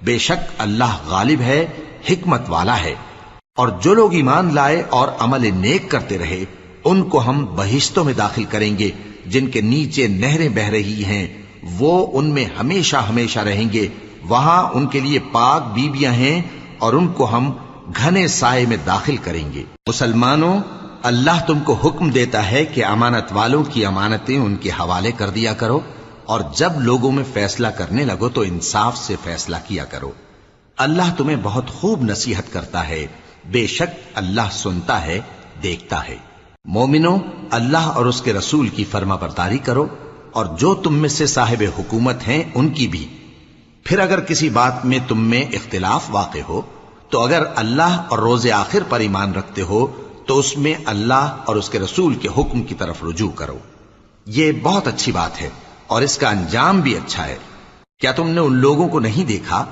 بے شک اللہ غالب ہے، حکمت والا ہے۔ اور جو لوگ ایمان لائے اور عمل نیک کرتے رہے ان کو ہم بہشتوں میں داخل کریں گے جن کے نیچے نہریں بہ رہی ہیں، وہ ان میں ہمیشہ ہمیشہ رہیں گے۔ وہاں ان کے لیے پاک بیویاں ہیں اور ان کو ہم گھنے سائے میں داخل کریں گے۔ مسلمانوں، اللہ تم کو حکم دیتا ہے کہ امانت والوں کی امانتیں ان کے حوالے کر دیا کرو، اور جب لوگوں میں فیصلہ کرنے لگو تو انصاف سے فیصلہ کیا کرو۔ اللہ تمہیں بہت خوب نصیحت کرتا ہے، بے شک اللہ سنتا ہے، دیکھتا ہے۔ مومنوں، اللہ اور اس کے رسول کی فرما برداری کرو، اور جو تم میں سے صاحب حکومت ہیں ان کی بھی۔ پھر اگر کسی بات میں تم میں اختلاف واقع ہو تو اگر اللہ اور روز آخر پر ایمان رکھتے ہو تو اس میں اللہ اور اس کے رسول کے حکم کی طرف رجوع کرو۔ یہ بہت اچھی بات ہے اور اس کا انجام بھی اچھا ہے۔ کیا تم نے ان لوگوں کو نہیں دیکھا